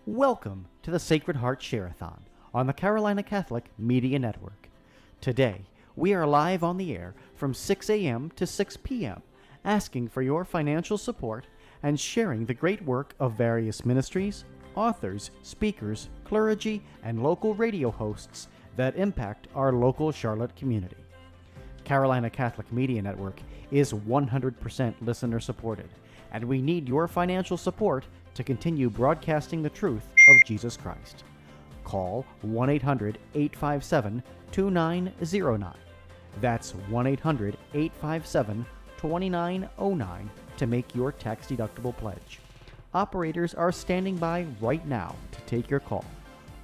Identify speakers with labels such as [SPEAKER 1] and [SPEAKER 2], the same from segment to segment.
[SPEAKER 1] Welcome to the Sacred Heart Share-A-Thon on the Carolina Catholic Media Network. Today, we are live on the air from 6 a.m. to 6 p.m., asking for your financial support and sharing the great work of various ministries, authors, speakers, clergy, and local radio hosts that impact our local Charlotte community. Carolina Catholic Media Network is 100% listener supported, and we need your financial support to continue broadcasting the truth of Jesus Christ. Call 1-800-857-2909. That's 1-800-857-2909 to make your tax-deductible pledge. Operators are standing by right now to take your call,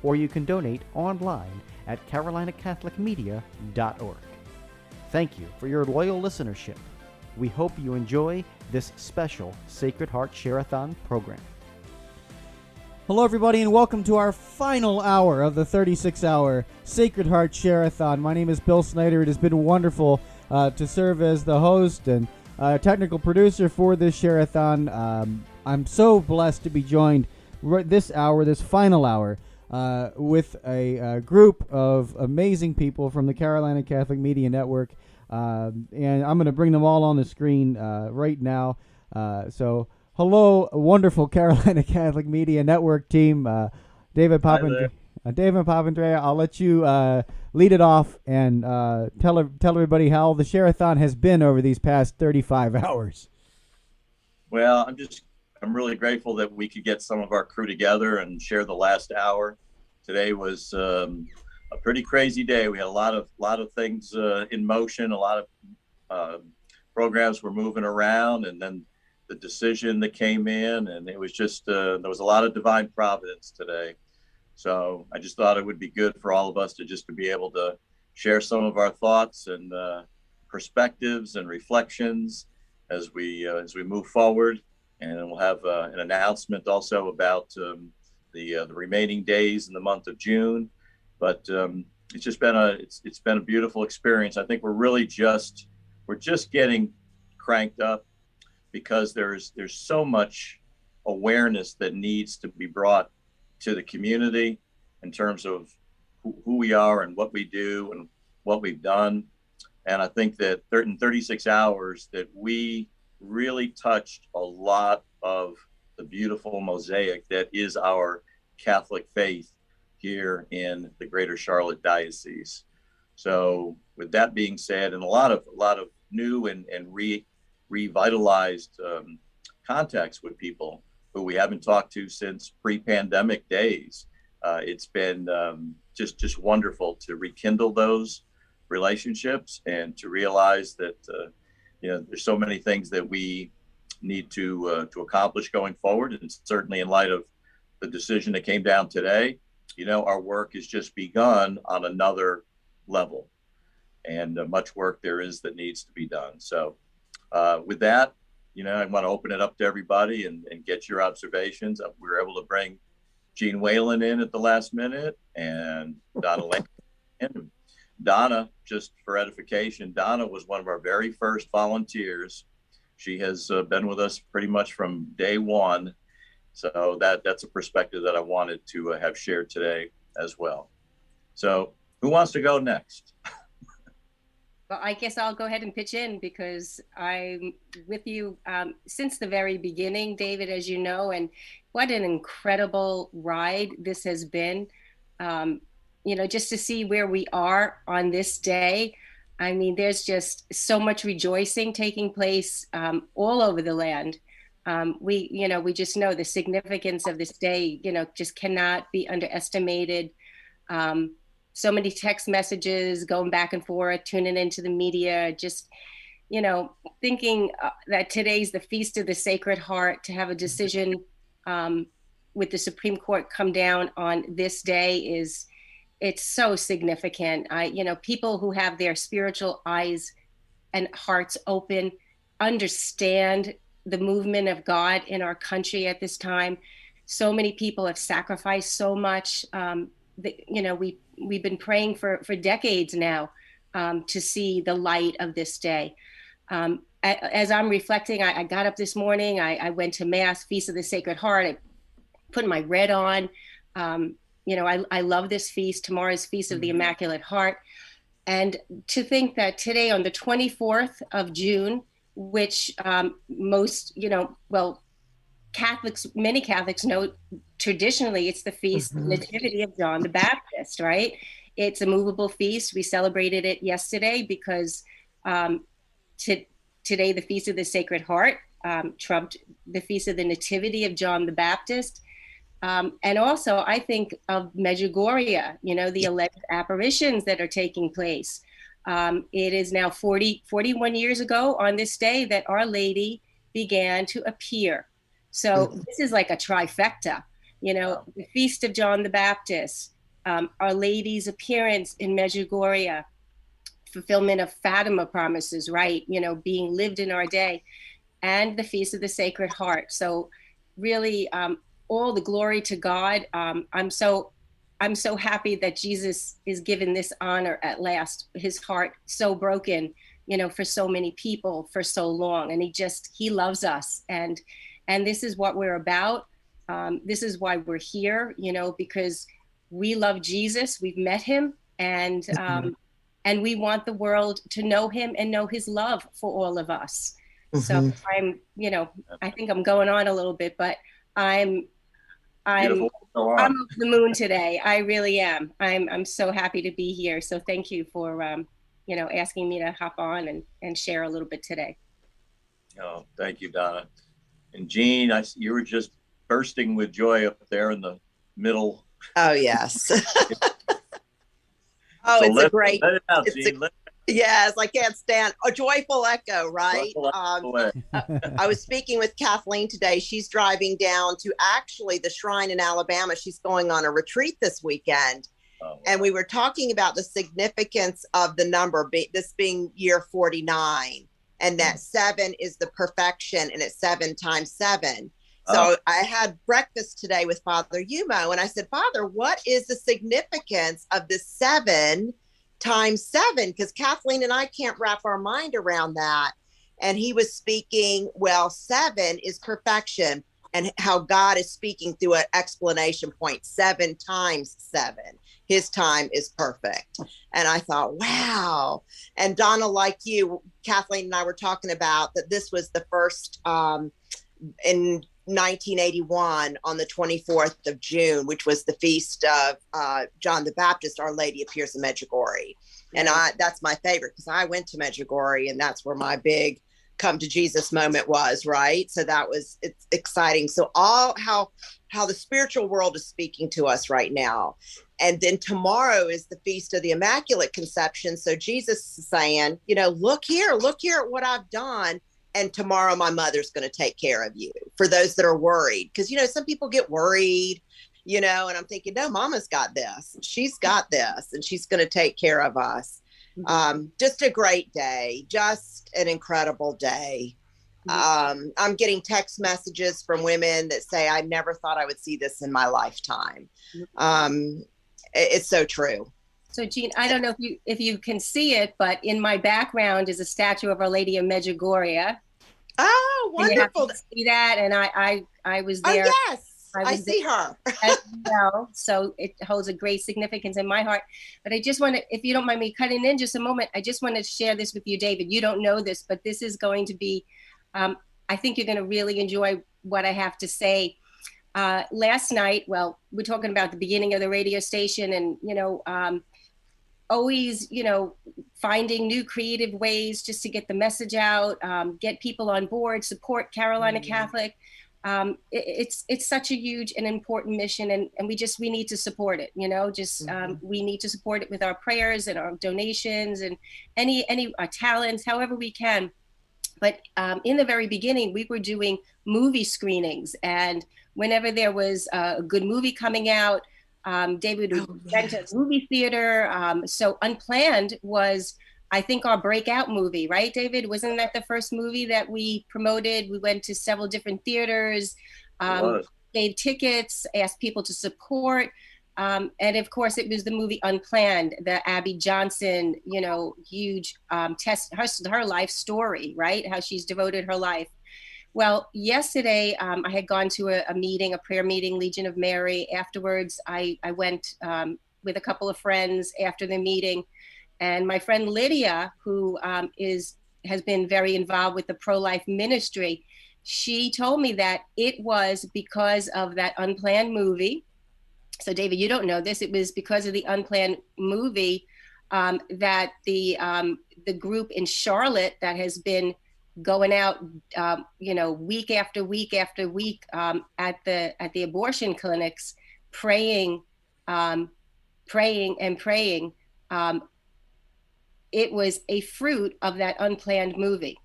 [SPEAKER 1] or you can donate online at carolinacatholicmedia.org. Thank you for your loyal listenership. We hope you enjoy this special Sacred Heart Share-A-Thon program.
[SPEAKER 2] Hello, everybody, and welcome to our final hour of the 36-hour Sacred Heart Share-A-Thon. My name is Bill Snyder. It has been wonderful to serve as the host and technical producer for this Share-A-Thon. I'm so blessed to be joined this final hour, with a group of amazing people from the Carolina Catholic Media Network, and I'm going to bring them all on the screen right now. Hello, wonderful Carolina Catholic Media Network team. David Papandrea, I'll let you lead it off and tell everybody how the Share-A-Thon has been over these past 35 hours.
[SPEAKER 3] Well, I'm really grateful that we could get some of our crew together and share the last hour. Today was a pretty crazy day. We had a lot of things in motion. A lot of programs were moving around, and then the decision that came in, and it was just there was a lot of divine providence today. So I just thought it would be good for all of us to be able to share some of our thoughts and perspectives and reflections as we move forward. And we'll have an announcement also about the remaining days in the month of June. But it's been a beautiful experience. I think we're just getting cranked up, because there's so much awareness that needs to be brought to the community in terms of who we are and what we do and what we've done. And I think that in 36 hours that we really touched a lot of the beautiful mosaic that is our Catholic faith here in the Greater Charlotte Diocese. So with that being said, and a lot of new and revitalized contacts with people who we haven't talked to since pre-pandemic days. It's been just wonderful to rekindle those relationships and to realize that there's so many things that we need to accomplish going forward, and certainly in light of the decision that came down today, our work has just begun on another level, and much work there is that needs to be done. So with that, I want to open it up to everybody and get your observations. We were able to bring Gene Whalen in at the last minute, and Donna Lane. Donna, just for edification, Donna was one of our very first volunteers. She has been with us pretty much from day one. So that's a perspective that I wanted to have shared today as well. So who wants to go next?
[SPEAKER 4] Well, I guess I'll go ahead and pitch in, because I'm with you since the very beginning, David, as you know, and what an incredible ride this has been. Just to see where we are on this day. I mean, there's just so much rejoicing taking place all over the land. We just know the significance of this day, just cannot be underestimated. So many text messages going back and forth, tuning into the media, just, thinking that today's the Feast of the Sacred Heart. To have a decision with the Supreme Court come down on this day it's so significant. People who have their spiritual eyes and hearts open understand the movement of God in our country at this time. So many people have sacrificed so much. We've been praying for decades now to see the light of this day. As I'm reflecting, I got up this morning, I went to Mass, Feast of the Sacred Heart. I putting my red on. I love this feast. Tomorrow's Feast of the Immaculate Heart. And to think that today on the 24th of June, which most, Catholics, many Catholics know traditionally it's the feast of Nativity of John the Baptist, right? It's a movable feast. We celebrated it yesterday because today the Feast of the Sacred Heart trumped the Feast of the Nativity of John the Baptist. And also, I think of Medjugorje, the alleged apparitions that are taking place. It is now 41 years ago on this day that Our Lady began to appear. So this is like a trifecta, the Feast of John the Baptist, Our Lady's appearance in Medjugorje, fulfillment of Fatima promises, right? Being lived in our day, and the Feast of the Sacred Heart. So really, all the glory to God. I'm so happy that Jesus is given this honor at last. His heart so broken, for so many people for so long, and he loves us, and this is what we're about. This is why we're here, because we love Jesus. We've met him, and we want the world to know him and know his love for all of us. So I'm, I think I'm going on a little bit, but I'm over the moon today. I really am. I'm so happy to be here. So thank you for, asking me to hop on and share a little bit today.
[SPEAKER 3] Oh, thank you, Donna. And Jean, you were just bursting with joy up there in the middle.
[SPEAKER 5] Oh, yes. It's a great.
[SPEAKER 3] Let it out, Jean.
[SPEAKER 5] Yes, I can't stand a joyful echo, right? I was speaking with Kathleen today. She's driving down to actually the shrine in Alabama. She's going on a retreat this weekend. And we were talking about the significance of the number, this being year 49, and that 7 is the perfection, and it's 7 times 7. So I had breakfast today with Father Yumo, and I said, Father, what is the significance of the 7 times 7? Because Kathleen and I can't wrap our mind around that. And he was speaking, 7 is perfection, and how God is speaking through an explanation point. 7 times 7. His time is perfect. And I thought, wow. And Donna, like you, Kathleen and I were talking about that this was the first in 1981 on the 24th of June, which was the feast of John the Baptist. Our Lady appears in Medjugorje. And that's my favorite, because I went to Medjugorje, and that's where my big come to Jesus moment was, right? So it's exciting. So how the spiritual world is speaking to us right now. And then tomorrow is the Feast of the Immaculate Conception. So Jesus is saying, look here at what I've done. And tomorrow my mother's going to take care of you, for those that are worried. Because, some people get worried, and I'm thinking, no, Mama's got this. She's got this, and she's going to take care of us. Just a great day, just an incredible day. I'm getting text messages from women that say, I never thought I would see this in my lifetime. It's so true.
[SPEAKER 4] So Jean, I don't know if you can see it, but in my background is a statue of Our Lady of Medjugorje.
[SPEAKER 5] Oh, wonderful!
[SPEAKER 4] To see that, and I was there.
[SPEAKER 5] Oh yes, I see her.
[SPEAKER 4] As well, so it holds a great significance in my heart. But I just want to, if you don't mind me cutting in just a moment, I just want to share this with you, David. You don't know this, but this is going to be. I think you're going to really enjoy what I have to say. Last night, we're talking about the beginning of the radio station, and always, finding new creative ways just to get the message out, get people on board, support Carolina Catholic. It's such a huge and important mission, and we need to support it. We need to support it with our prayers and our donations and any our talents, however we can. But in the very beginning, we were doing movie screenings, and whenever there was a good movie coming out, David would rent a movie theater. So Unplanned was, I think, our breakout movie, right, David? Wasn't that the first movie that we promoted? We went to several different theaters, gave tickets, asked people to support. And of course, it was the movie Unplanned, the Abby Johnson, huge her life story, right? How she's devoted her life. Well, yesterday I had gone to a meeting, a prayer meeting, Legion of Mary. Afterwards, I went with a couple of friends after the meeting, and my friend Lydia, who has been very involved with the pro-life ministry, she told me that it was because of that unplanned movie. So, David, you don't know this. It was because of the unplanned movie that the group in Charlotte that has been going out, week after week after week at the abortion clinics, praying, praying and praying. Um, it was a fruit of that unplanned movie.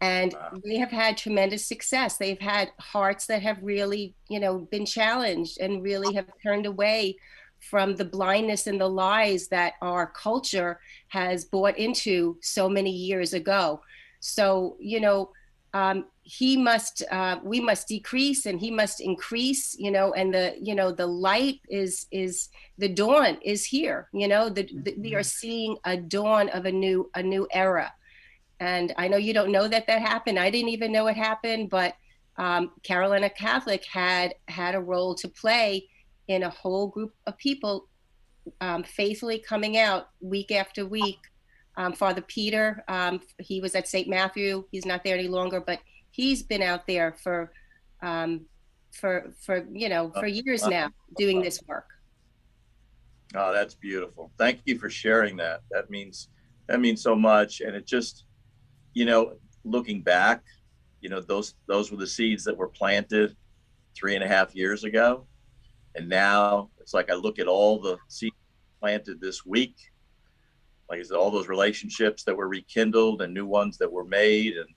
[SPEAKER 4] And they have had tremendous success. They've had hearts that have really, been challenged and really have turned away from the blindness and the lies that our culture has bought into so many years ago. So, we must decrease and he must increase, and the light is the dawn is here. We are seeing a dawn of a new era. And I know you don't know that happened. I didn't even know it happened, but Carolina Catholic had a role to play in a whole group of people faithfully coming out week after week. Father Peter, he was at St. Matthew. He's not there any longer, but he's been out there for years now doing this work.
[SPEAKER 3] Oh, that's beautiful. Thank you for sharing that. That means so much. And it just, looking back, those were the seeds that were planted 3.5 years ago. And now it's like I look at all the seeds planted this week, like I said, all those relationships that were rekindled and new ones that were made. And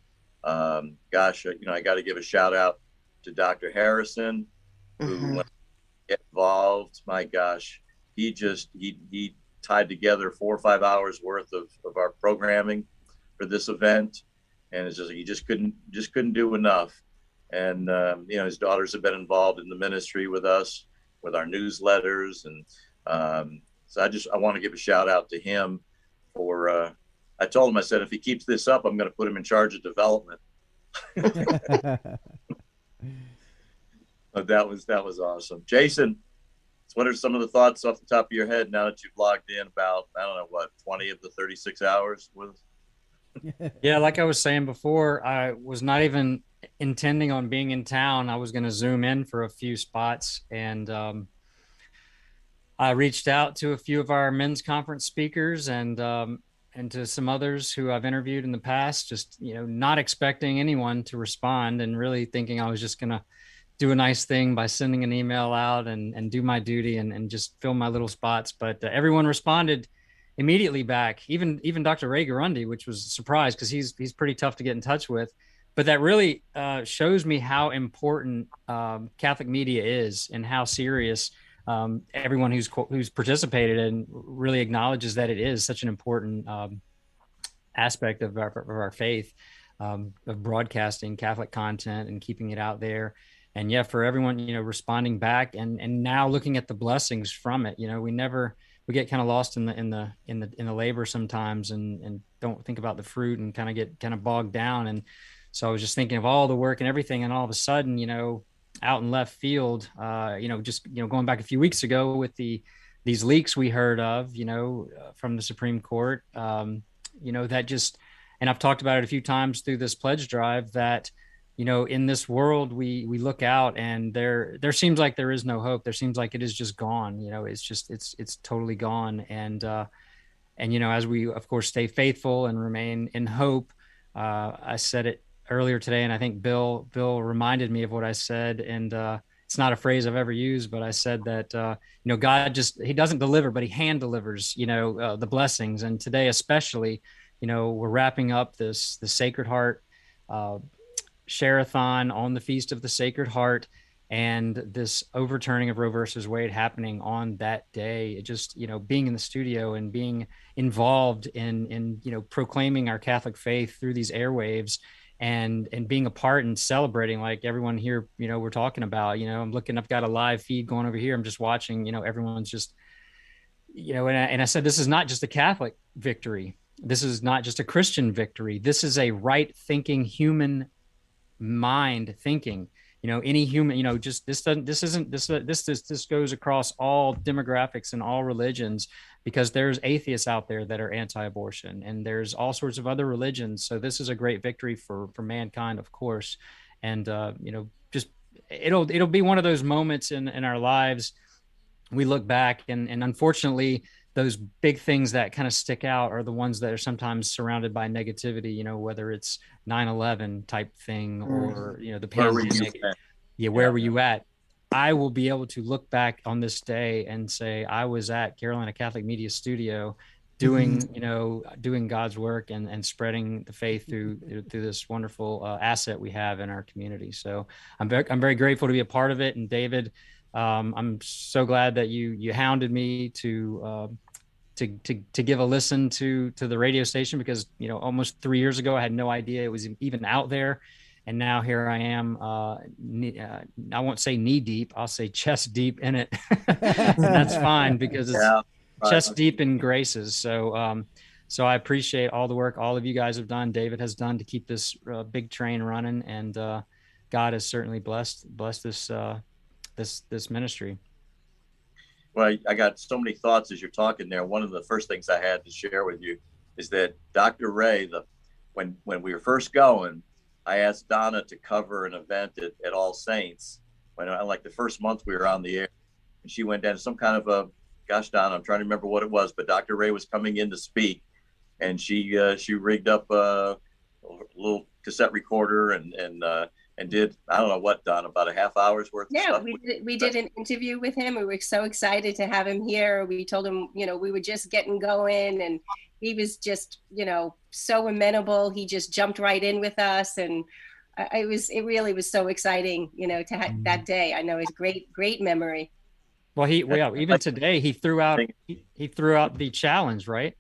[SPEAKER 3] I got to give a shout out to Dr. Harrison, who when I get involved, my gosh, he tied together 4 or 5 hours worth of our programming for this event. And it's just, he just couldn't do enough. And, his daughters have been involved in the ministry with us, with our newsletters. And so I want to give a shout out to him for, I told him, I said, if he keeps this up, I'm going to put him in charge of development. But that was awesome. Jason, what are some of the thoughts off the top of your head now that you've logged in about, 20 of the 36 hours with us?
[SPEAKER 6] Yeah, like I was saying before, I was not even intending on being in town. I was going to Zoom in for a few spots, and I reached out to a few of our men's conference speakers and to some others who I've interviewed in the past, just, not expecting anyone to respond and really thinking I was just going to do a nice thing by sending an email out and do my duty and just fill my little spots. But everyone responded immediately back, even Dr. Ray Garundi, which was a surprise because he's pretty tough to get in touch with. But that really shows me how important Catholic media is and how serious everyone who's participated and really acknowledges that it is such an important aspect of our faith, of broadcasting Catholic content and keeping it out there. And yeah, for everyone, responding back and now looking at the blessings from it, we get kind of lost in the labor sometimes and don't think about the fruit and get bogged down. And so I was just thinking of all the work and everything. And all of a sudden, out in left field, going back a few weeks ago with these leaks we heard of, from the Supreme Court, that just, and I've talked about it a few times through this pledge drive that, in this world, we look out and there seems like there is no hope. There seems like it is just gone. It's totally gone. And as we, of course, stay faithful and remain in hope, I said it earlier today, and I think Bill reminded me of what I said. And it's not a phrase I've ever used, but I said that, God he doesn't deliver, but he hand delivers, the blessings. And today, especially, we're wrapping up the Sacred Heart Share-A-Thon on the Feast of the Sacred Heart, and this overturning of Roe versus Wade happening on that day. It just, being in the studio and being involved in proclaiming our Catholic faith through these airwaves and being a part and celebrating like everyone here, we're talking about, I've got a live feed going over here. I'm just watching, everyone's just, and I said, this is not just a Catholic victory. This is not just a Christian victory. This is a right thinking human mind thinking. Any human, just this doesn't, this isn't, this goes across all demographics and all religions, because there's atheists out there that are anti-abortion, and there's all sorts of other religions. So this is a great victory for mankind, of course. And, just, it'll be one of those moments in our lives. We look back, and unfortunately, those big things that kind of stick out are the ones that are sometimes surrounded by negativity, whether it's 9/11 type thing, or, the pandemic. Where were you at? I will be able to look back on this day and say, I was at Carolina Catholic Media Studio doing, doing God's work and spreading the faith through this wonderful asset we have in our community. So I'm very grateful to be a part of it. And David, I'm so glad that you hounded me to give a listen to the radio station, because almost 3 years ago I had no idea it was even out there, and now here I am. I won't say knee deep, I'll say chest deep in it. And that's fine, because it's chest deep in graces. So so I appreciate all the work all of you guys have done, David has done, to keep this big train running, and God has certainly blessed this ministry.
[SPEAKER 3] Well, I got so many thoughts as you're talking there. One of the first things I had to share with you is that Dr. Ray, when we were first going, I asked Donna to cover an event at All Saints, when like the first month we were on the air, and she went down to some kind of gosh, Donna, I'm trying to remember what it was, but Dr. Ray was coming in to speak, and she rigged up a little cassette recorder and did, I don't know what, Don, about a half hour's worth of stuff.
[SPEAKER 4] We did an interview with him. We were so excited to have him here. We told him, we were just getting going, and he was just, so amenable. He just jumped right in with us. And it really was so exciting, to have that day. I know it's great memory.
[SPEAKER 6] Well, even today he threw out the challenge, right?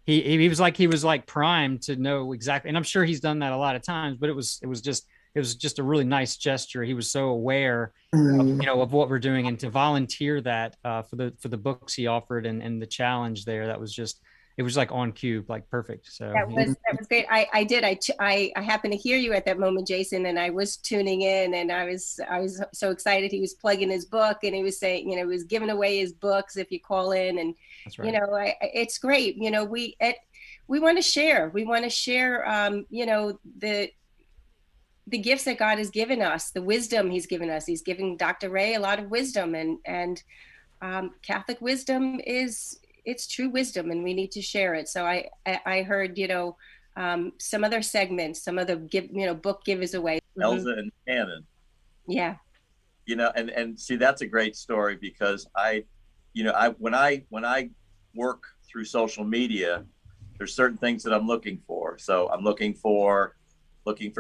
[SPEAKER 6] He was like primed to know exactly. And I'm sure he's done that a lot of times, but it was just a really nice gesture. He was so aware of what we're doing, and to volunteer that for the books he offered and the challenge there, it was like on cue, like perfect. So
[SPEAKER 4] that was great. I happened to hear you at that moment, Jason, and I was tuning in, and I was so excited. He was plugging his book, and he was saying, he was giving away his books if you call in, and that's right. It's great. We want to share. We want to share. The gifts that God has given us, the wisdom he's given us. He's giving Dr. Ray a lot of wisdom, and Catholic wisdom it's true wisdom, and we need to share it. So I heard, some other segments, some other book givers away.
[SPEAKER 3] Elza and Shannon.
[SPEAKER 4] Yeah.
[SPEAKER 3] And see, that's a great story, because when I work through social media, there's certain things that I'm looking for. So I'm looking for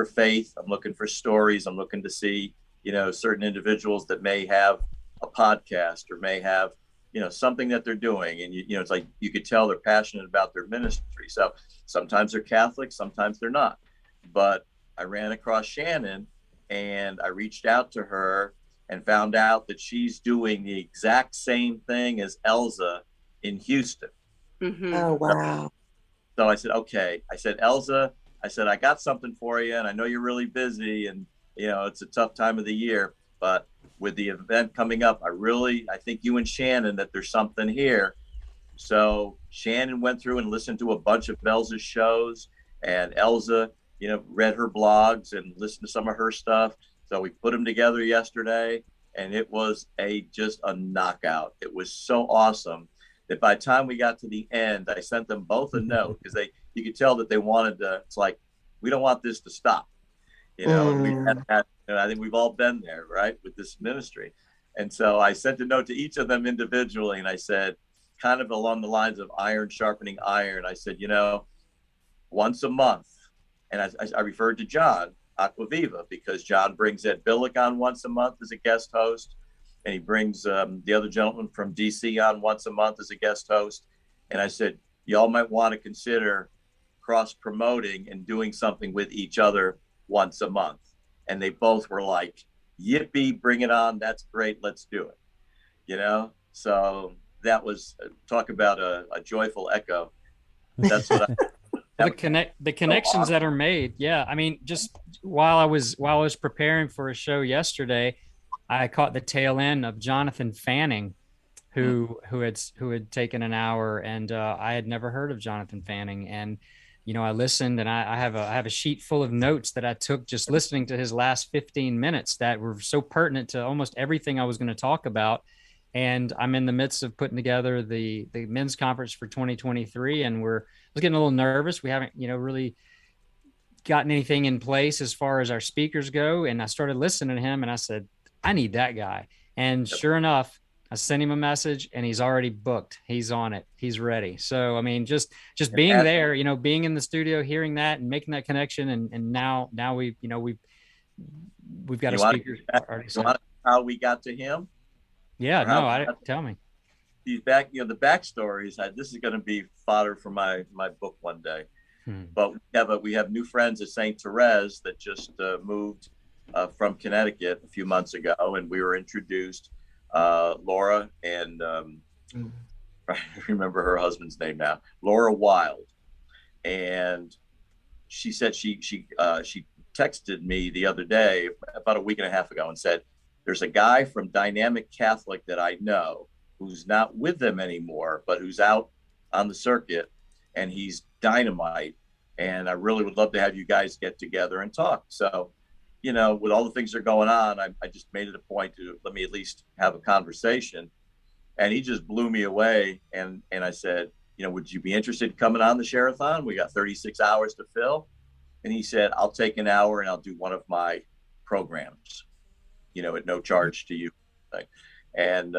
[SPEAKER 3] faith. I'm looking for stories. I'm looking to see, certain individuals that may have a podcast or may have, something that they're doing. And, it's like, you could tell they're passionate about their ministry. So sometimes they're Catholic, sometimes they're not. But I ran across Shannon, and I reached out to her and found out that she's doing the exact same thing as Elza in Houston.
[SPEAKER 5] Mm-hmm. Oh, wow.
[SPEAKER 3] So I said, okay. I said, Elza, I got something for you, and I know you're really busy, and it's a tough time of the year, but with the event coming up, I think you and Shannon, that there's something here. So Shannon went through and listened to a bunch of Elza's shows, and Elza, read her blogs and listened to some of her stuff. So we put them together yesterday, and it was just a knockout. It was so awesome that by the time we got to the end, I sent them both a note, because you could tell that they wanted to. It's like, we don't want this to stop. I think we've all been there, right, with this ministry. And so I sent a note to each of them individually, and I said, kind of along the lines of iron sharpening iron, I said, once a month. And I referred to John Aquaviva, because John brings Ed Billick on once a month as a guest host, and he brings the other gentleman from DC on once a month as a guest host. And I said, y'all might want to consider cross-promoting and doing something with each other once a month. And they both were like, yippee, bring it on. That's great. Let's do it. So that was, talk about a joyful echo. That's what
[SPEAKER 6] Well, the connections that are made. Yeah. I mean, just while I was preparing for a show yesterday, I caught the tail end of Jonathan Fanning, who had taken an hour, and I had never heard of Jonathan Fanning. And I listened, and I have a sheet full of notes that I took just listening to his last 15 minutes that were so pertinent to almost everything I was going to talk about. And I'm in the midst of putting together the men's conference for 2023, and I was getting a little nervous. We haven't really gotten anything in place as far as our speakers go. And I started listening to him, and I said, I need that guy. And sure enough, I sent him a message, and he's already booked. He's on it. He's ready. So, I mean, just being there, being in the studio, hearing that and making that connection. And now we've got a speaker.
[SPEAKER 3] How we got to him?
[SPEAKER 6] Yeah, no, tell me.
[SPEAKER 3] He's back, the backstories. This is going to be fodder for my book one day. But we have new friends at St. Therese that just moved from Connecticut a few months ago, and we were introduced. Laura and I remember her husband's name now, Laura Wild, and she said she texted me the other day about a week and a half ago and said, there's a guy from Dynamic Catholic that I know who's not with them anymore, but who's out on the circuit, and he's dynamite. And I really would love to have you guys get together and talk. So, with all the things that are going on, I just made it a point to let me at least have a conversation. And he just blew me away. And I said, would you be interested in coming on the Share-A-Thon? We got 36 hours to fill. And he said, I'll take an hour and I'll do one of my programs, at no charge to you. And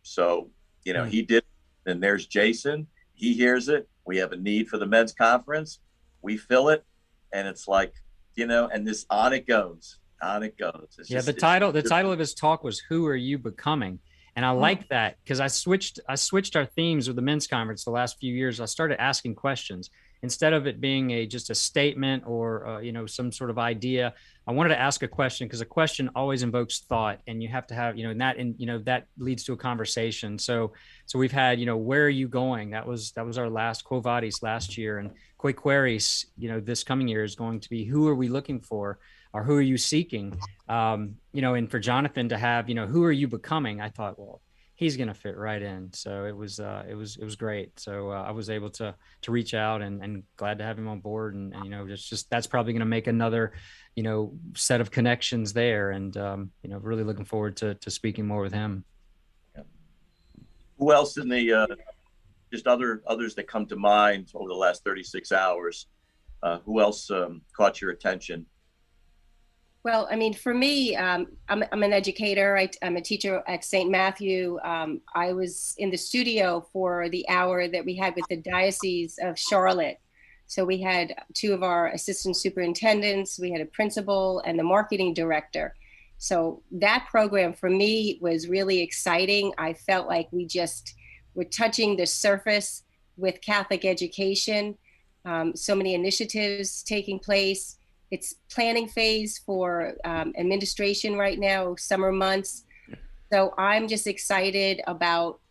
[SPEAKER 3] so, he did. And there's Jason. He hears it. We have a need for the men's conference. We fill it. And it's like, and this on it goes.
[SPEAKER 6] The title of his talk was "Who Are You Becoming?" And I like that because I switched our themes with the men's conference the last few years. I started asking questions instead of it being just a statement or some sort of idea. I wanted to ask a question because a question always invokes thought, and you have to have that leads to a conversation. So we've had where are you going? That was our last Quo Vadis last year, and Que Queris this coming year is going to be who are we looking for, or who are you seeking? And for Jonathan to have who are you becoming? I thought, well, he's going to fit right in. So it was great. So I was able to reach out and glad to have him on board. And just that's probably going to make another, set of connections there. And, really looking forward to speaking more with him.
[SPEAKER 3] Yeah. Who else in the, just others that come to mind over the last 36 hours? Who else caught your attention?
[SPEAKER 4] Well, I mean, for me, I'm an educator. I'm a teacher at St. Matthew. I was in the studio for the hour that we had with the Diocese of Charlotte. So we had two of our assistant superintendents, we had a principal and the marketing director. So that program for me was really exciting. I felt like we just were touching the surface with Catholic education. So many initiatives taking place. It's planning phase for administration right now, summer months. So I'm just excited about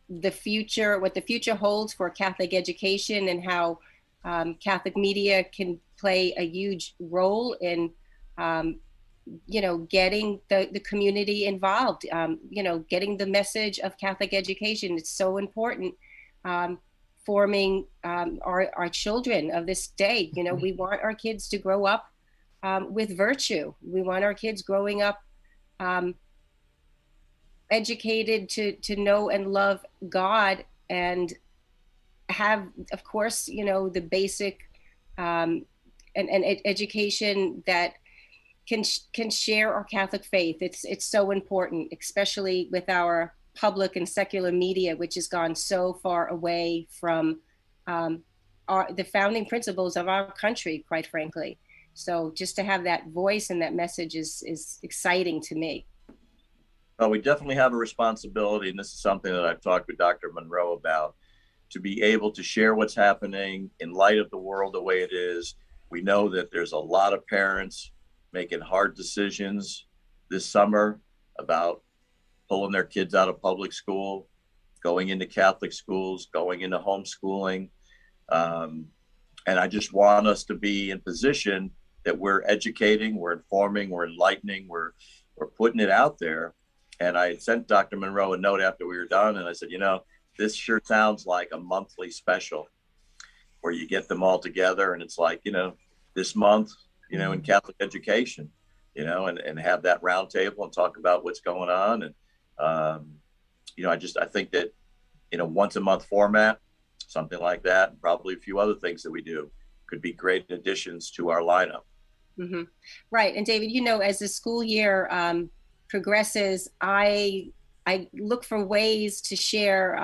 [SPEAKER 4] the future, what the future holds for Catholic education, and how Catholic media can play a huge role in, getting the community involved, getting the message of Catholic education. It's so important. Forming our children of this day. We want our kids to grow up with virtue. We want our kids growing up educated to know and love God, and have, of course, the basic and education that can share our Catholic faith. It's so important, especially with our public and secular media, which has gone so far away from the founding principles of our country, quite frankly. So just to have that voice and that message is exciting to me.
[SPEAKER 3] Well, we definitely have a responsibility, and this is something that I've talked with Dr. Monroe about, to be able to share what's happening in light of the world the way it is. We know that there's a lot of parents making hard decisions this summer about pulling their kids out of public school, going into Catholic schools, going into homeschooling. And I just want us to be in position that we're educating, we're informing, we're enlightening, we're putting it out there. And I sent Dr. Monroe a note after we were done, and I said, this sure sounds like a monthly special where you get them all together, and it's like, this month, in Catholic education, and have that round table and talk about what's going on. And, I think that, once a month format, something like that, and probably a few other things that we do could be great additions to our lineup.
[SPEAKER 4] Mm-hmm. Right. And David, as the school year progresses, I look for ways to share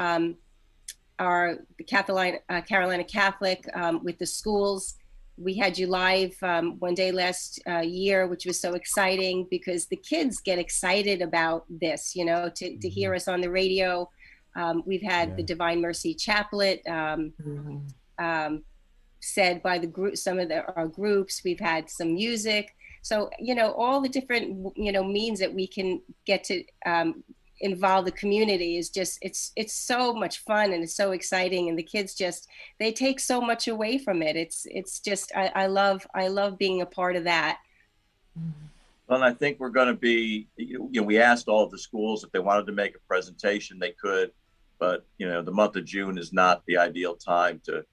[SPEAKER 4] the Carolina Catholic with the schools. We had you live one day last year, which was so exciting because the kids get excited about this, to hear us on the radio. We've had the Divine Mercy Chaplet said by the group, some of our groups. We've had some music. So, all the different, means that we can get to involve the community is just, it's so much fun and it's so exciting. And the kids they take so much away from it. It's just, I love being a part of that.
[SPEAKER 3] Well, and I think we're going to be, we asked all of the schools if they wanted to make a presentation, they could, but, the month of June is not the ideal time to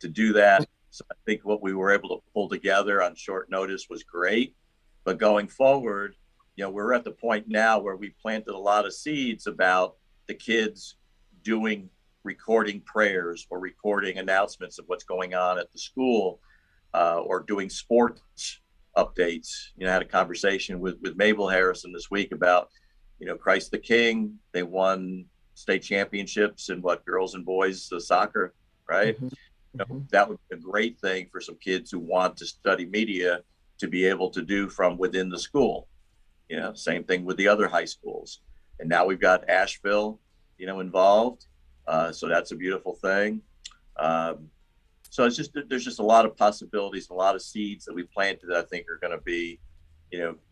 [SPEAKER 3] do that. So I think what we were able to pull together on short notice was great, but going forward, we're at the point now where we planted a lot of seeds about the kids recording prayers or recording announcements of what's going on at the school, or doing sports updates. I had a conversation with Mabel Harrison this week about, Christ the King. They won state championships in girls and boys soccer, right? That would be a great thing for some kids who want to study media to be able to do from within the school. Same thing with the other high schools. And now we've got Asheville, involved. So that's a beautiful thing. So there's just a lot of possibilities, a lot of seeds that we planted that I think are going to be,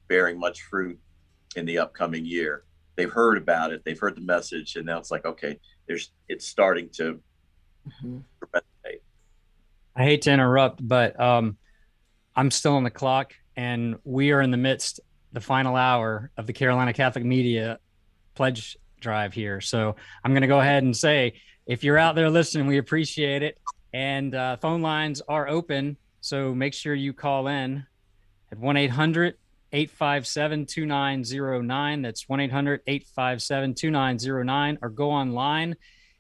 [SPEAKER 3] bearing much fruit in the upcoming year. They've heard about it. They've heard the message. And now it's like, okay, it's starting to resonate.
[SPEAKER 6] I hate to interrupt, but I'm still on the clock, and we are in the midst, the final hour of the Carolina Catholic Media Pledge Drive here. So I'm going to go ahead and say, if you're out there listening, we appreciate it. And phone lines are open, so make sure you call in at 1-800-857-2909. That's 1-800-857-2909, or go online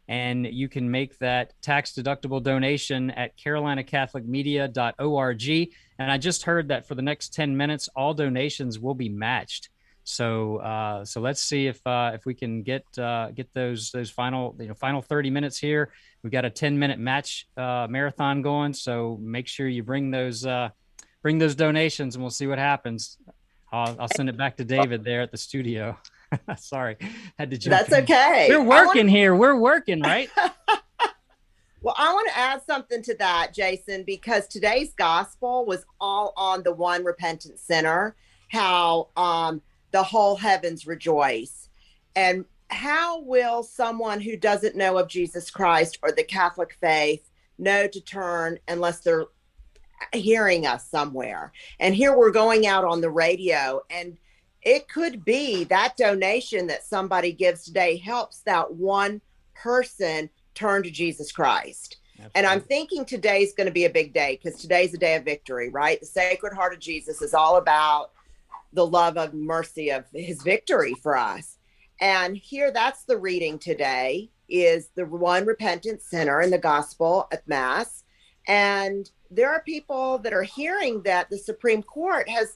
[SPEAKER 6] and you can make that tax-deductible donation at carolinacatholicmedia.org. And I just heard that for the next 10 minutes, all donations will be matched. So let's see if we can get those final 30 minutes here. We've got a 10-minute match marathon going. So make sure you bring those donations, and we'll see what happens. I'll send it back to David there at the studio. Sorry, had to jump.
[SPEAKER 5] That's
[SPEAKER 6] in.
[SPEAKER 5] okay.
[SPEAKER 6] We're working here. We're working, right?
[SPEAKER 5] Well, I want to add something to that, Jason, because today's gospel was all on the one repentant sinner, how the whole heavens rejoice. And how will someone who doesn't know of Jesus Christ or the Catholic faith know to turn unless they're hearing us somewhere? And here we're going out on the radio, and it could be that donation that somebody gives today helps that one person turn to Jesus Christ. Absolutely. And I'm thinking today's going to be a big day, because today's a day of victory, right? The Sacred Heart of Jesus is all about the love and mercy of his victory for us. And here, that's the reading today, is the one repentant sinner in the gospel at Mass. And there are people that are hearing that the Supreme Court has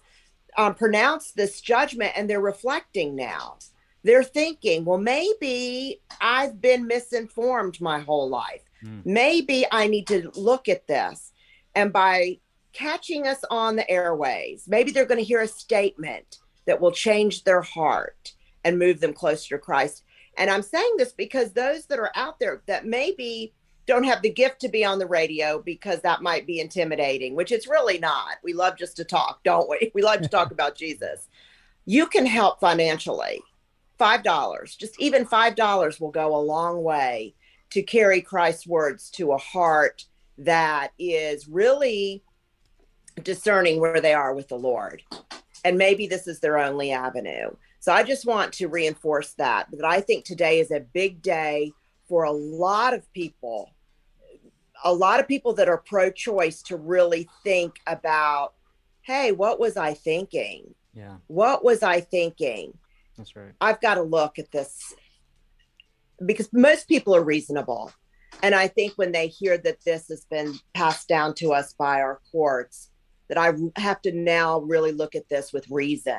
[SPEAKER 5] pronounced this judgment, and they're reflecting now. They're thinking, well, maybe I've been misinformed my whole life. Maybe I need to look at this. And by catching us on the airways, maybe they're going to hear a statement that will change their heart and move them closer to Christ. And I'm saying this because those that are out there that maybe don't have the gift to be on the radio, because that might be intimidating, which it's really not. We love just to talk, don't we? We love to talk about Jesus. You can help financially. $5, just even $5 will go a long way to carry Christ's words to a heart that is really discerning where they are with the Lord. And maybe this is their only avenue. So I just want to reinforce that I think today is a big day for a lot of people that are pro-choice to really think about, hey, what was I thinking?
[SPEAKER 6] Yeah.
[SPEAKER 5] What was I thinking?
[SPEAKER 6] That's right.
[SPEAKER 5] I've got to look at this, because most people are reasonable. And I think when they hear that this has been passed down to us by our courts, that I have to now really look at this with reason.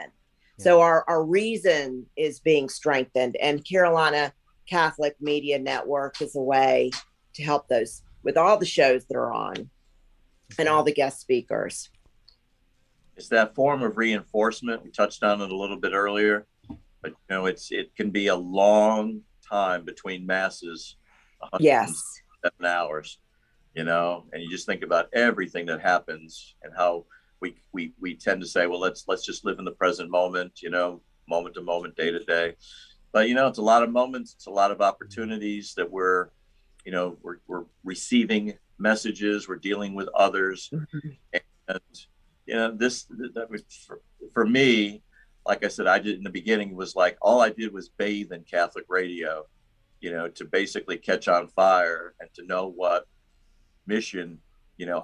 [SPEAKER 5] Yeah. So our reason is being strengthened, and Carolina Catholic Media Network is a way to help those with all the shows that are on and all the guest speakers.
[SPEAKER 3] It's that form of reinforcement. We touched on it a little bit earlier, but it can be a long time between masses.
[SPEAKER 5] Yes.
[SPEAKER 3] 7 hours, and you just think about everything that happens and how we tend to say, well, let's just live in the present moment, moment to moment, day to day. But it's a lot of moments, it's a lot of opportunities that we're receiving messages, we're dealing with others. And this that was for me, like I said, I did in the beginning, was like all I did was bathe in Catholic radio, to basically catch on fire and to know what mission,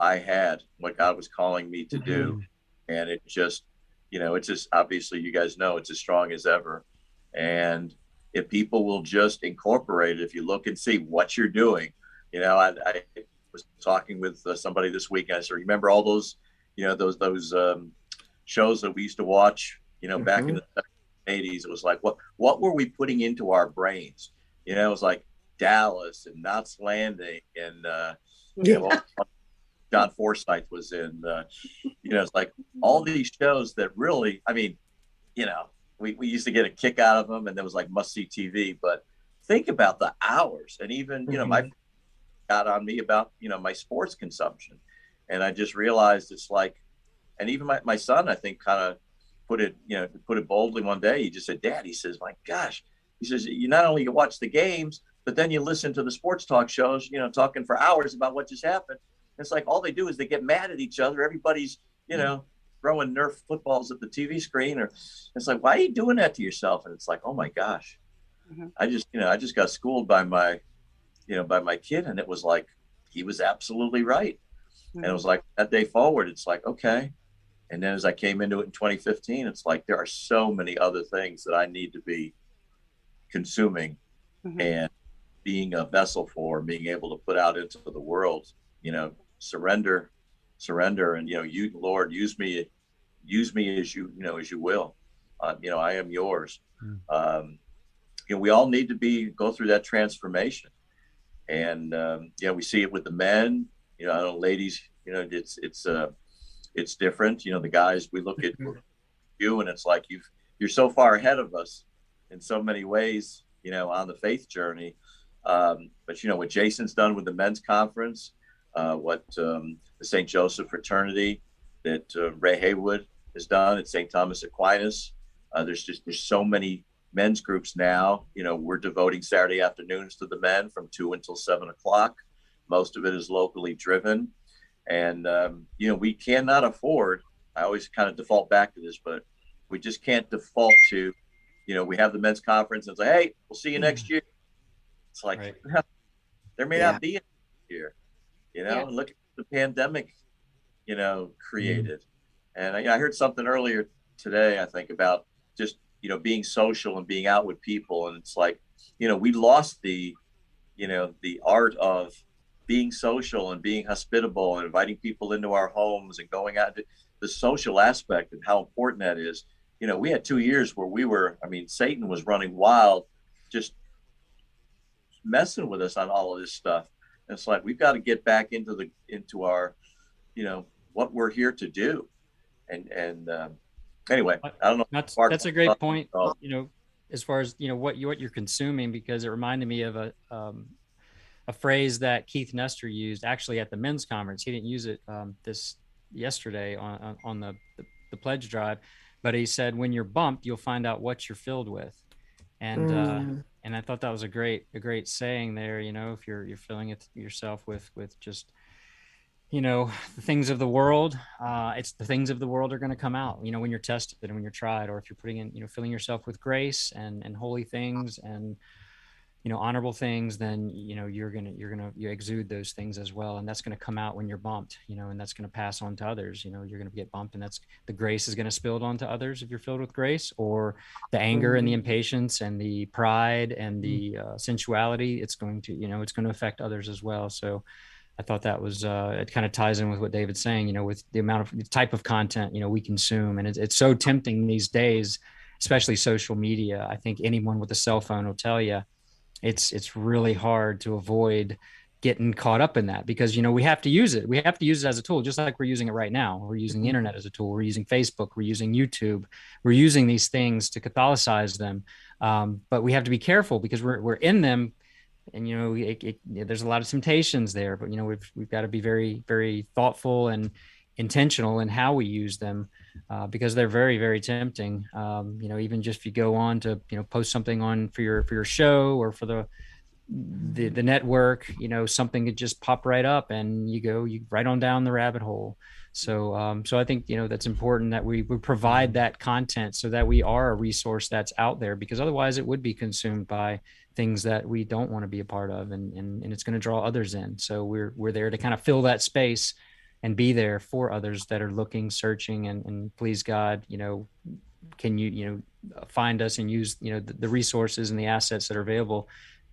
[SPEAKER 3] I had, what God was calling me to do. And it just, it's just, obviously you guys know it's as strong as ever. And if people will just incorporate it, if you look and see what you're doing, I was talking with somebody this week, and I said, remember all those, those shows that we used to watch, back in the 80s, it was like, what were we putting into our brains? It was like Dallas and Knots Landing and, John Forsythe was in, it's like all these shows that really, I mean, we used to get a kick out of them, and there was like must-see TV, but think about the hours. And even, my got on me about, my sports consumption. And I just realized it's like, and even my son, I think, kind of put it boldly one day. He just said, Dad, he says, my gosh, he says, you not only watch the games, but then you listen to the sports talk shows, talking for hours about what just happened. It's like all they do is they get mad at each other. Everybody's, throwing Nerf footballs at the TV screen, or it's like, why are you doing that to yourself? And it's like, oh my gosh, I just got schooled by my kid, and it was like, he was absolutely right. And it was like that day forward, it's like, okay. And then as I came into it in 2015, it's like, there are so many other things that I need to be consuming and being a vessel for, being able to put out into the world, surrender, and, you, Lord, use me as you, as you will. I am yours. We all need to go through that transformation. And, we see it with the men, I know ladies, it's different. The guys, we look at you, and it's like, you're so far ahead of us in so many ways, on the faith journey. But what Jason's done with the men's conference, what the St. Joseph fraternity that Ray Haywood has done at St. Thomas Aquinas. There's so many men's groups now. We're devoting Saturday afternoons to the men from 2 until 7 o'clock. Most of it is locally driven. And, we cannot afford, I always kind of default back to this, but we just can't default to, we have the men's conference and say, hey, we'll see you next year. It's like, right. There may not be a year, and look at the pandemic, created. And I heard something earlier today, I think, about just, being social and being out with people. And it's like, we lost the art of being social and being hospitable and inviting people into our homes and going out to the social aspect and how important that is. We had 2 years where Satan was running wild, just messing with us on all of this stuff. And it's like, we've got to get back into our, what we're here to do. And anyway, I don't know.
[SPEAKER 6] That's a great point. As far as, what you're consuming, because it reminded me of a phrase that Keith Nestor used actually at the men's conference. He didn't use it this yesterday on the pledge drive, but he said, when you're bumped, you'll find out what you're filled with. And I thought that was a great saying there. If you're filling it yourself with just the things of the world, it's the things of the world are going to come out, when you're tested and when you're tried, or if you're putting in, filling yourself with grace and holy things and, honorable things, then, you exude those things as well. And that's going to come out when you're bumped, and that's going to pass on to others. You're going to get bumped, and that's the grace is going to spill onto others if you're filled with grace, or the anger and the impatience and the pride and the sensuality. It's going to, it's going to affect others as well. So I thought that was, it kind of ties in with what David's saying, with the the type of content, we consume. And it's so tempting these days, especially social media. I think anyone with a cell phone will tell you it's really hard to avoid getting caught up in that, because, we have to use it. We have to use it as a tool, just like we're using it right now. We're using the internet as a tool. We're using Facebook. We're using YouTube. We're using these things to Catholicize them. But we have to be careful, because we're in them. And, there's a lot of temptations there, but, we've got to be very, very thoughtful and intentional in how we use them, because they're very, very tempting. Even just if you go on to, post something on for your show or for the network, something could just pop right up and you right on down the rabbit hole. So I think, that's important that we provide that content so that we are a resource that's out there, because otherwise it would be consumed by things that we don't want to be a part of, and it's going to draw others in. So we're there to kind of fill that space and be there for others that are looking, searching, and please God, can you, find us and use, the resources and the assets that are available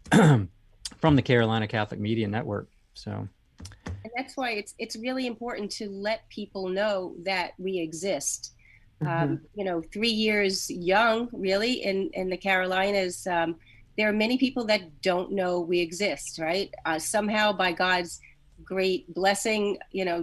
[SPEAKER 6] from the Carolina Catholic Media Network. So.
[SPEAKER 4] And that's why it's really important to let people know that we exist. 3 years young, really, in the Carolinas, there are many people that don't know we exist, right? Somehow, by God's great blessing,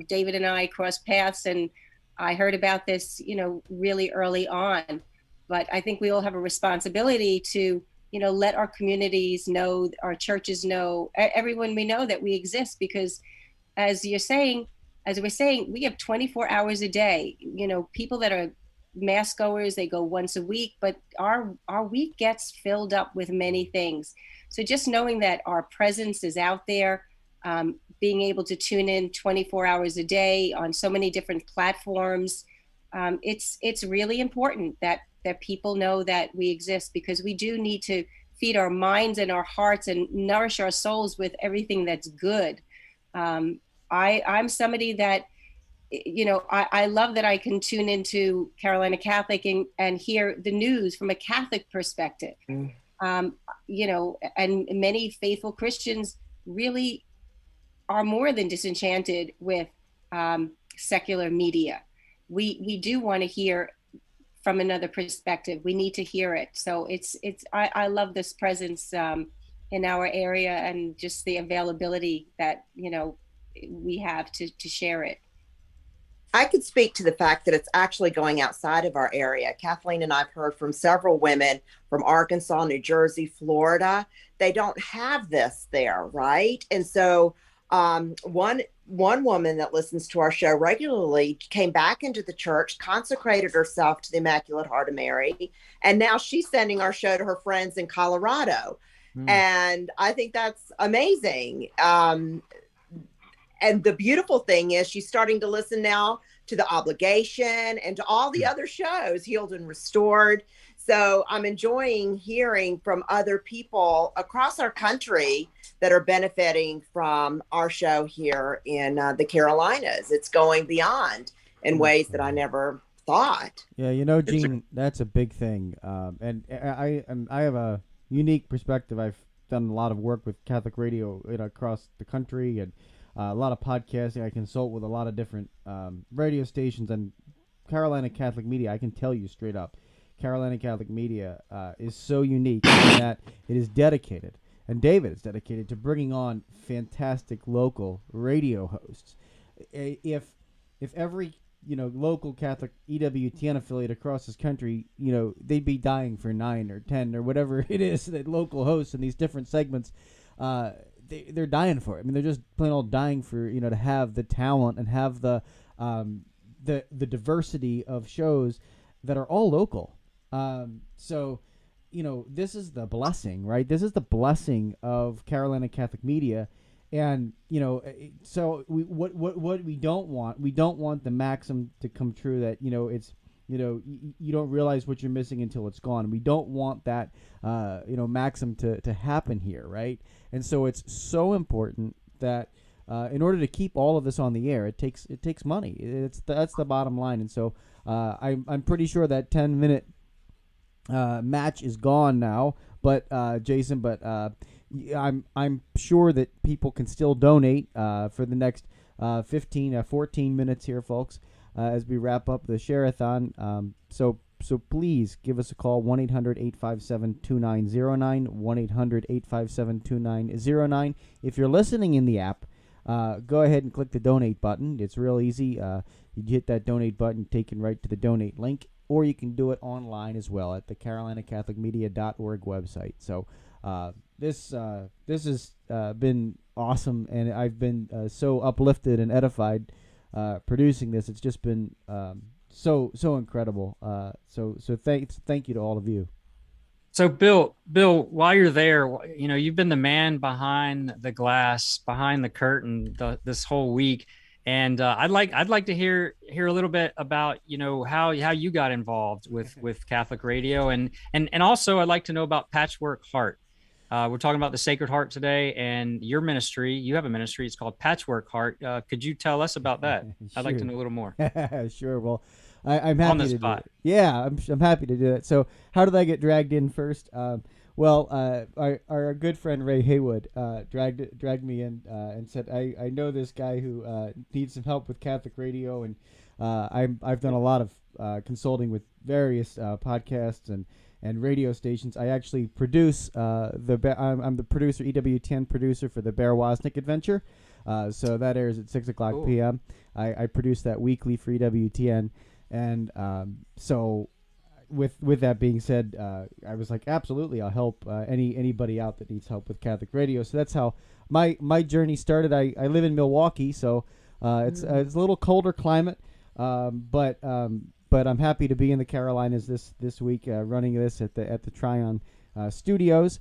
[SPEAKER 4] David and I crossed paths, and I heard about this, really early on. But I think we all have a responsibility to, let our communities know, our churches know, everyone we know that we exist, because as we're saying, we have 24 hours a day. People that are mass goers, they go once a week, but our week gets filled up with many things. So just knowing that our presence is out there, being able to tune in 24 hours a day on so many different platforms, it's really important that people know that we exist, because we do need to feed our minds and our hearts and nourish our souls with everything that's good. I'm somebody that, I love that I can tune into Carolina Catholic and hear the news from a Catholic perspective. And many faithful Christians really are more than disenchanted with secular media. We do want to hear from another perspective. We need to hear it. So I love this presence in our area, and just the availability that, we have to share it.
[SPEAKER 5] I could speak to the fact that it's actually going outside of our area. Kathleen and I've heard from several women from Arkansas, New Jersey, Florida. They don't have this there, right? And so one woman that listens to our show regularly came back into the church, consecrated herself to the Immaculate Heart of Mary, and now she's sending our show to her friends in Colorado. And I think that's amazing. And the beautiful thing is she's starting to listen now to The Obligation and to all the other shows, Healed and Restored. So I'm enjoying hearing from other people across our country that are benefiting from our show here in the Carolinas. It's going beyond in ways that I never thought.
[SPEAKER 2] Yeah, Gene, that's a big thing. And I have a unique perspective. I've done a lot of work with Catholic radio across the country, and a lot of podcasting. I consult with a lot of different radio stations, and Carolina Catholic Media, I can tell you straight up, Carolina Catholic Media is so unique in that it is dedicated, and David is dedicated to bringing on fantastic local radio hosts. If every local Catholic EWTN affiliate across this country, they'd be dying for 9 or 10 or whatever it is that local hosts in these different segments. They're dying for it. I mean, they're just plain old dying for to have the talent and have the diversity of shows that are all local. So this is the blessing, right? This is the blessing of Carolina Catholic Media, And so what we don't want the maxim to come true that it's you don't realize what you're missing until it's gone. We don't want that maxim to happen here, right? And so it's so important that in order to keep all of this on the air, it takes money. That's the bottom line. And so I'm pretty sure that 10-minute match is gone now, but Jason, I'm sure that people can still donate for the next 14 minutes here, folks, as we wrap up the Share-A-Thon. So please give us a call, 1-800-857-2909, 1-800-857-2909. If you're listening in the app, go ahead and click the donate button. It's real easy. You hit that donate button, taken right to the donate link, or you can do it online as well at the carolinacatholicmedia.org website. So this has been awesome, and I've been so uplifted and edified producing this. It's just been so incredible. So thank you to all of you.
[SPEAKER 6] So Bill, while you're there, you've been the man behind the glass, behind the curtain this whole week, and I'd like to hear a little bit about how you got involved with Catholic radio, and also I'd like to know about Patchwork Heart. We're talking about the Sacred Heart today, and your ministry. You have a ministry. It's called Patchwork Heart. Could you tell us about that?
[SPEAKER 2] Sure.
[SPEAKER 6] I'd like to know a little more.
[SPEAKER 2] Sure. Well, I'm happy
[SPEAKER 6] on the
[SPEAKER 2] to
[SPEAKER 6] spot.
[SPEAKER 2] do it. Yeah, I'm happy to do it. So how did I get dragged in first? Our good friend Ray Haywood dragged me in and said, I know this guy who needs some help with Catholic radio, and I've done a lot of consulting with various podcasts and radio stations. I actually produce I'm the producer, EWTN producer for the Bear Wozniak Adventure. So that airs at 6 o'clock p.m. I produce that weekly for EWTN. And so with that being said, I was like, absolutely, I'll help anybody out that needs help with Catholic radio. So that's how my journey started. I live in Milwaukee, so it's a little colder climate, but I'm happy to be in the Carolinas this week, running this at the Tryon Studios.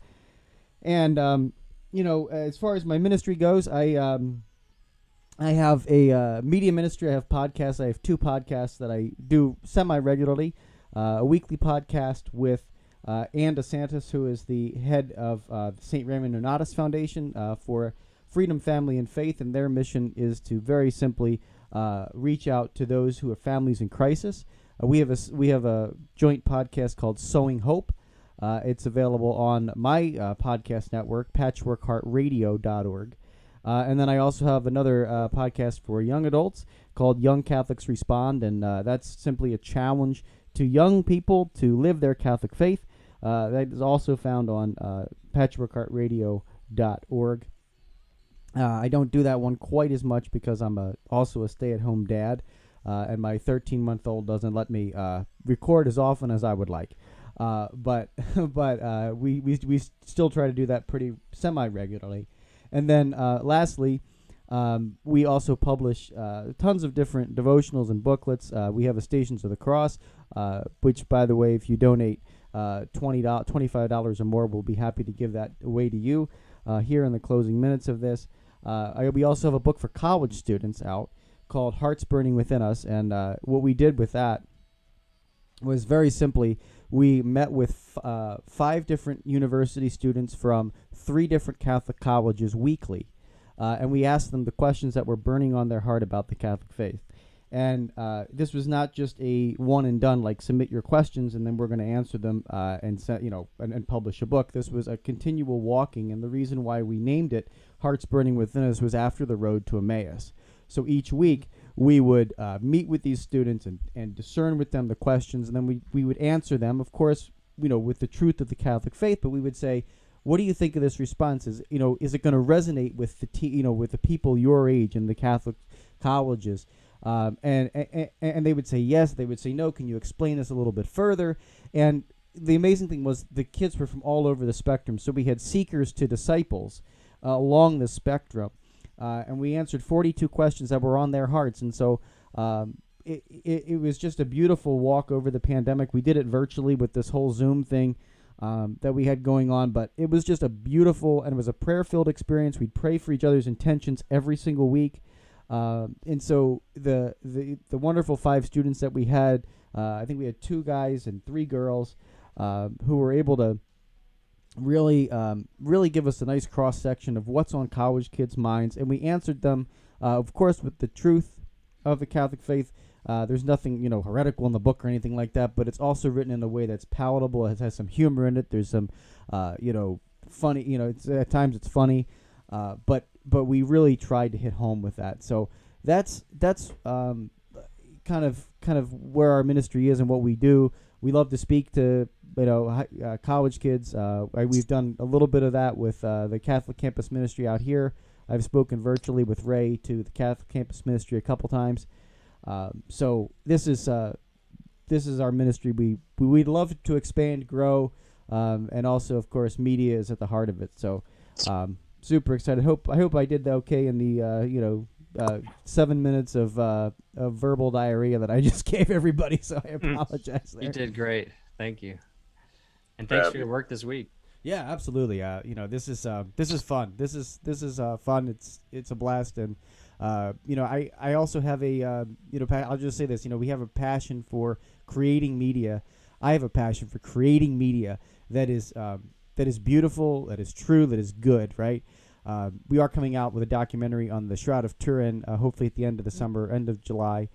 [SPEAKER 2] And as far as my ministry goes, I have a media ministry. I have podcasts. I have 2 podcasts that I do semi-regularly. A weekly podcast with Ann DeSantis, who is the head of the St. Raymond Nonatus Foundation for Freedom, Family, and Faith. And their mission is to very simply reach out to those who have families in crisis. We have a joint podcast called Sowing Hope. It's available on my podcast network, patchworkheartradio.org. And then I also have another podcast for young adults called Young Catholics Respond, and that's simply a challenge to young people to live their Catholic faith. That is also found on patchworkheartradio.org. I don't do that one quite as much because I'm also a stay-at-home dad, and my 13-month-old doesn't let me record as often as I would like. But we still try to do that pretty semi-regularly. And then lastly, we also publish tons of different devotionals and booklets. We have a Stations of the Cross, which, by the way, if you donate $25 or more, we'll be happy to give that away to you here in the closing minutes of this. We also have a book for college students out called Hearts Burning Within Us. And what we did with that was very simply, we met with 5 different university students from 3 different Catholic colleges weekly. And we asked them the questions that were burning on their heart about the Catholic faith. And this was not just a one and done, like submit your questions and then we're going to answer them and publish a book. This was a continual walking. And the reason why we named it Hearts Burning Within Us was after the road to Emmaus. So each week we would meet with these students and discern with them the questions. And then we would answer them, of course, with the truth of the Catholic faith. But we would say, what do you think of this response? Is it going to resonate with with the people your age in the Catholic colleges? And they would say yes. They would say no. Can you explain this a little bit further? And the amazing thing was the kids were from all over the spectrum. So we had seekers to disciples along the spectrum, and we answered 42 questions that were on their hearts. And so it was just a beautiful walk over the pandemic. We did it virtually with this whole Zoom thing. that we had going on. But it was just a beautiful, and it was a prayer-filled experience. We'd pray for each other's intentions every single week. And so the wonderful 5 students that we had, I think we had 2 guys and 3 girls, who were able to really give us a nice cross section of what's on college kids' minds, and we answered them, of course, with the truth of the Catholic faith. There's nothing heretical in the book or anything like that, but it's also written in a way that's palatable. It has some humor in it. There's some funny. It's, at times it's funny, but we really tried to hit home with that. So that's kind of where our ministry is and what we do. We love to speak to college kids. We've done a little bit of that with the Catholic Campus Ministry out here. I've spoken virtually with Ray to the Catholic Campus Ministry a couple times. So this is our ministry. We'd love to expand, grow, and also, of course, media is at the heart of it. So super excited. I hope I did okay in the 7 minutes of verbal diarrhea that I just gave everybody. So I apologize. There.
[SPEAKER 6] You did great. Thank you. And thanks for your work this week.
[SPEAKER 2] Yeah, absolutely. This is fun. This is fun. It's a blast, and I also have a I'll just say this. We have a passion for creating media. I have a passion for creating media that is beautiful, that is true, that is good. Right. We are coming out with a documentary on the Shroud of Turin, hopefully at the end of the summer, end of July.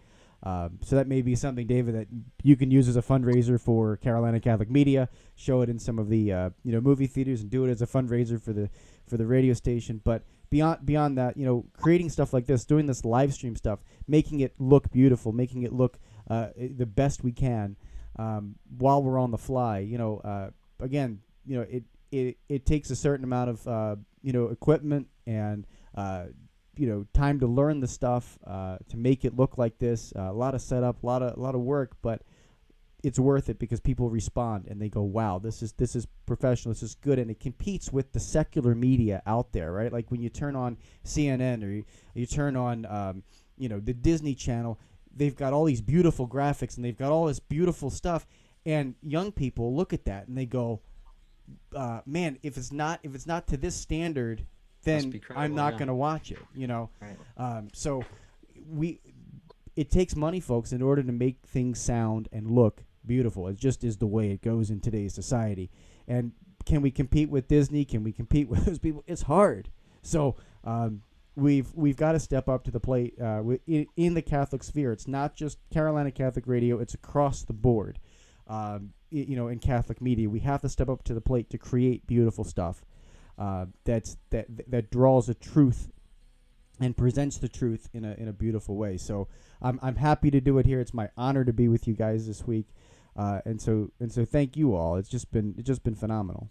[SPEAKER 2] So that may be something, David, that you can use as a fundraiser for Carolina Catholic Media. Show it in some of the movie theaters and do it as a fundraiser for the radio station. But beyond that, creating stuff like this, doing this live stream stuff, making it look beautiful, making it look the best we can while we're on the fly. Again, it takes a certain amount of equipment and time to learn the stuff to make it look like this. A lot of setup, a lot of work, but it's worth it because people respond and they go, "Wow, this is professional. This is good," and it competes with the secular media out there, right? Like when you turn on CNN or you turn on the Disney Channel, they've got all these beautiful graphics and they've got all this beautiful stuff, and young people look at that and they go, "Man, if it's not to this standard, then I'm not going to watch it." Right. So it takes money, folks, in order to make things sound and look beautiful. It just is the way it goes in today's society. And can we compete with Disney? Can we compete with those people? It's hard. So we've got to step up to the plate in the Catholic sphere. It's not just Carolina Catholic Radio. It's across the board. In Catholic media, we have to step up to the plate to create beautiful stuff. That draws a truth and presents the truth in a beautiful way. So I'm happy to do it here. It's my honor to be with you guys this week, and so thank you all. It's just been phenomenal.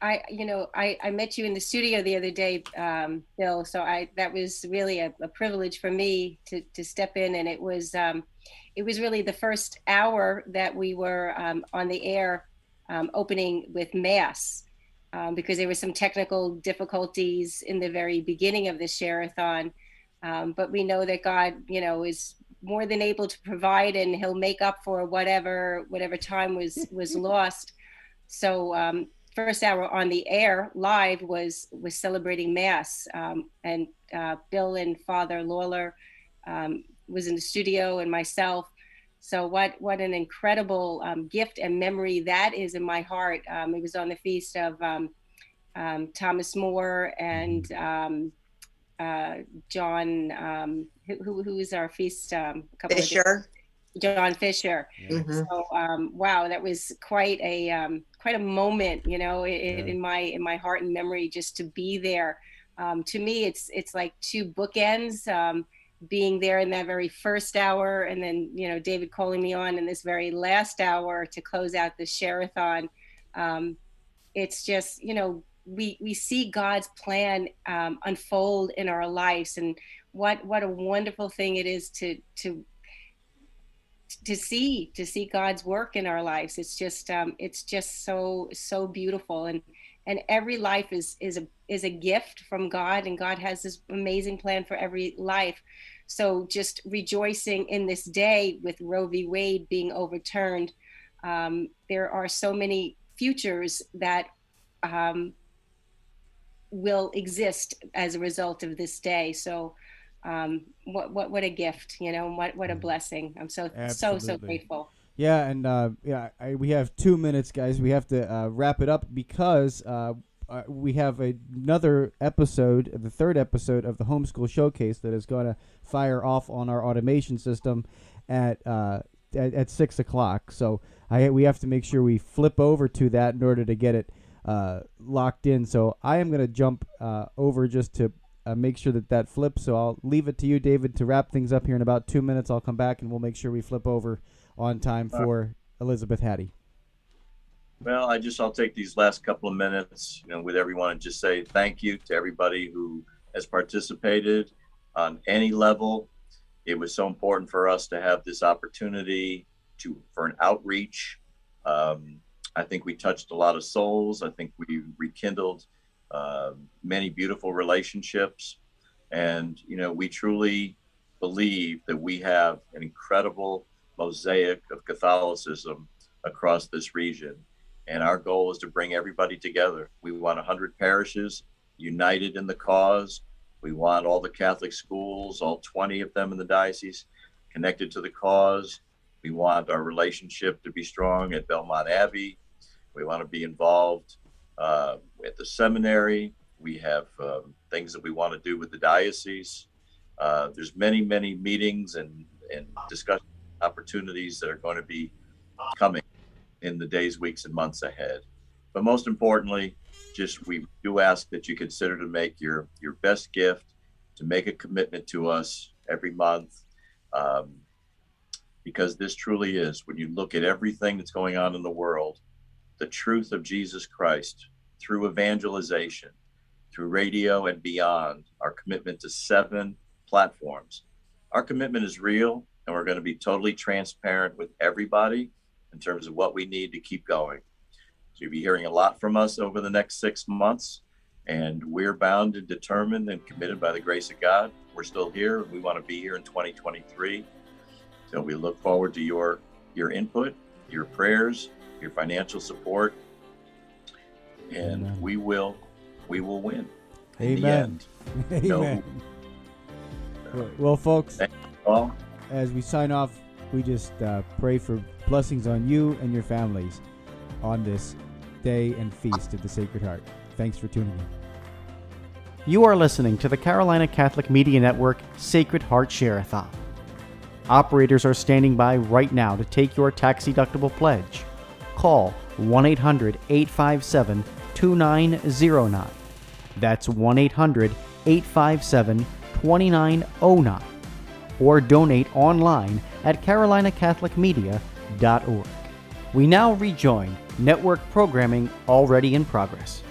[SPEAKER 4] I met you in the studio the other day, Bill. So that was really a privilege for me to step in, and it was really the first hour that we were on the air, opening with Mass. Because there were some technical difficulties in the very beginning of the Share-A-Thon. But we know that God, is more than able to provide, and he'll make up for whatever time was lost. So first hour on the air live was celebrating Mass. And Bill and Father Lawler was in the studio, and myself. So what an incredible gift and memory that is in my heart. It was on the feast of Thomas More and John, who is our feast?
[SPEAKER 5] Fisher.
[SPEAKER 4] John Fisher.
[SPEAKER 5] Mm-hmm.
[SPEAKER 4] So wow, that was quite a moment, in my heart and memory, just to be there. To me, it's like two bookends. Being there in that very first hour, and then David calling me on in this very last hour to close out the Share-A-Thon. It's just we see God's plan unfold in our lives, and what a wonderful thing it is to see God's work in our lives. It's just so beautiful, and every life is a gift from God, and God has this amazing plan for every life. So just rejoicing in this day with Roe v. Wade being overturned. There are so many futures that will exist as a result of this day. So what a gift, what a blessing. I'm so grateful.
[SPEAKER 2] Yeah, and we have 2 minutes, guys. We have to wrap it up because we have another episode, the third episode of the Homeschool Showcase that is going to fire off on our automation system at 6 o'clock. So we have to make sure we flip over to that in order to get it locked in. So I am going to jump over just to make sure that flips. So I'll leave it to you, David, to wrap things up here in about 2 minutes. I'll come back and we'll make sure we flip over on time for Elizabeth Hattie.
[SPEAKER 3] Well, I'll take these last couple of minutes, with everyone and just say thank you to everybody who has participated on any level. It was so important for us to have this opportunity for an outreach. I think we touched a lot of souls. I think we rekindled many beautiful relationships. And, we truly believe that we have an incredible mosaic of Catholicism across this region. And our goal is to bring everybody together. We want 100 parishes united in the cause. We want all the Catholic schools, all 20 of them in the diocese, connected to the cause. We want our relationship to be strong at Belmont Abbey. We want to be involved at the seminary. We have things that we want to do with the diocese. There's many, many meetings and discussion opportunities that are going to be coming in the days, weeks, and months ahead. But most importantly, we do ask that you consider to make your best gift, to make a commitment to us every month, because this truly is, when you look at everything that's going on in the world, the truth of Jesus Christ through evangelization, through radio and beyond, our commitment to 7 platforms. Our commitment is real, and we're going to be totally transparent with everybody in terms of what we need to keep going. So you'll be hearing a lot from us over the next 6 months, and we're bound and determined and committed by the grace of God. We're still here. We want to be here in 2023. So we look forward to your input, your prayers, your financial support, and Amen. we will win.
[SPEAKER 2] Amen. Amen. Well, folks,
[SPEAKER 3] thank you all.
[SPEAKER 2] As we sign off, we just pray for blessings on you and your families on this day and feast of the Sacred Heart. Thanks for tuning in.
[SPEAKER 1] You are listening to the Carolina Catholic Media Network Sacred Heart Share-A-Thon. Operators are standing by right now to take your tax-deductible pledge. Call 1-800-857-2909. That's 1-800-857-2909. Or donate online at carolinacatholicmedia.org. We now rejoin network programming already in progress.